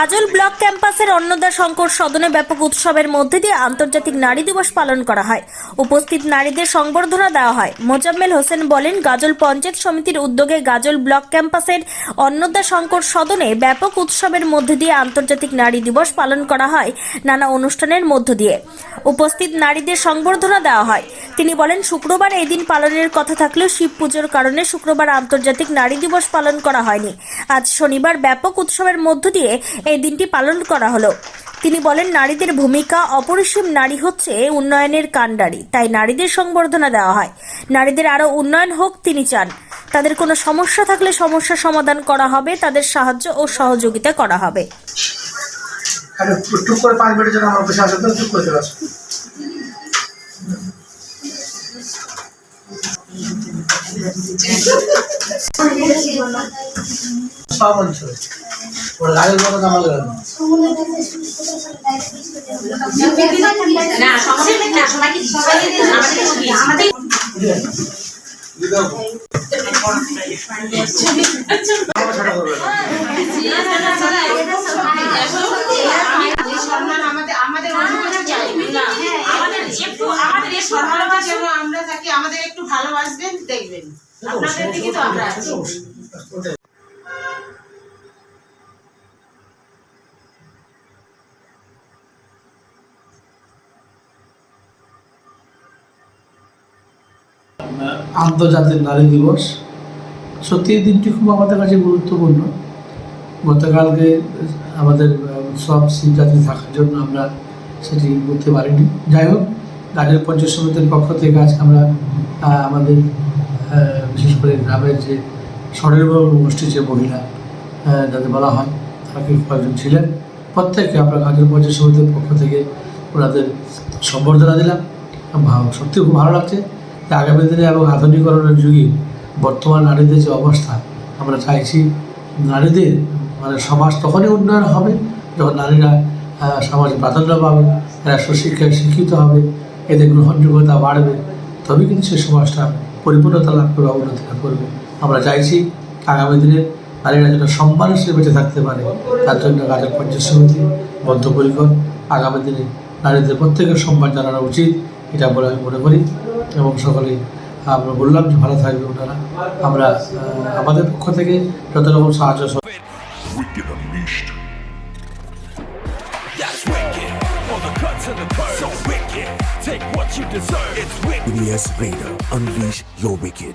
গাজল block ক্যাম্পাসের অন্নদা শঙ্কর সদনে ব্যাপক উৎসবের মধ্যে দিয়ে আন্তর্জাতিক নারী দিবস পালন করা হয়। উপস্থিত নারীদের সংবর্ধনা দেওয়া হয়। মোজাম্মেল হোসেন বলেন, গাজল পঞ্চায়েত সমিতির উদ্যোগে গাজল ব্লক ক্যাম্পাসের অন্নদা শঙ্কর সদনে ব্যাপক উৎসবের মধ্যে দিয়ে আন্তর্জাতিক নারী দিবস পালন করা হয় নানা অনুষ্ঠানের মধ্য দিয়ে। উপস্থিত নারীদের সংবর্ধনা দেওয়া হয়। তিনি বলেন, শুক্রবার এই দিন পালনের কথা থাকলেও শিব পুজোর কারণে শুক্রবার আন্তর্জাতিক নারী দিবস পালন করা হয়নি। আজ শনিবার ব্যাপক উৎসবের মধ্য দিয়ে এই দিনটি পালন করা হলো। তিনি বলেন, নারীদের ভূমিকা অপরিসীম। নারী হচ্ছে উন্নয়নের কাণ্ডারি, তাই নারীদের সংবর্ধনা দেওয়া হয়। নারীদের আরো উন্নয়ন হোক তিনি চান। তাদের কোনো সমস্যা থাকলে সমস্যা সমাধান করা হবে, তাদের সাহায্য ও সহযোগিতা করা হবে। আমাদের একটু ভালোবাসবেন, দেখবেন আপনাদের দিকে তো আমরা আছি। আন্তর্জাতিক নারী দিবস সত্যি এই দিনটি খুব আমাদের কাছে গুরুত্বপূর্ণ। গতকালকে আমাদের সব শিবরাত্রি থাকার জন্য আমরা সেটি করতে পারিনি। যাই হোক, গাজল পঞ্চায়েত সমিতির পক্ষ থেকে আজকে আমরা আমাদের বিশেষ করে গ্রামের যে স্বনির্ভর গোষ্ঠী যে মহিলা যাদের বলা হয় তাকে কয়েকজন ছিলেন, প্রত্যেককে আমরা গাজল পঞ্চায়েত সমিতির পক্ষ থেকে ওনাদের সম্বর্ধনা দিলাম। সত্যি খুব ভালো লাগছে। আগামী দিনে এবং আধুনিকরণের যুগে বর্তমান নারীদের যে অবস্থা, আমরা চাইছি নারীদের সমাজ তখনই উন্নয়ন হবে যখন নারীরা সমাজে প্রাধান্য পাবে, এরা সুশিক্ষায় শিক্ষিত হবে, এদের গ্রহণযোগ্যতা বাড়বে, তবেই কিন্তু সে সমাজটা পরিপূর্ণতা লাভ করবে, উন্নতি লাভ করবে। আমরা চাইছি আগামী দিনে নারীরা যেন সম্মানের সাথে বেঁচে থাকতে পারে, তার জন্য গাজল পঞ্চায়েত সমিতি বদ্ধপরিকর। আগামী দিনে নারীদের প্রত্যেকের সম্মান জানানো উচিত, এটা বলে আমি মনে করি। এবং সকলেই আমরা বললাম যে ভালো থাকবে ওনারা। আমরা আমাদের পক্ষ থেকে যত রকম সাহায্য Raider, unleash your wicked.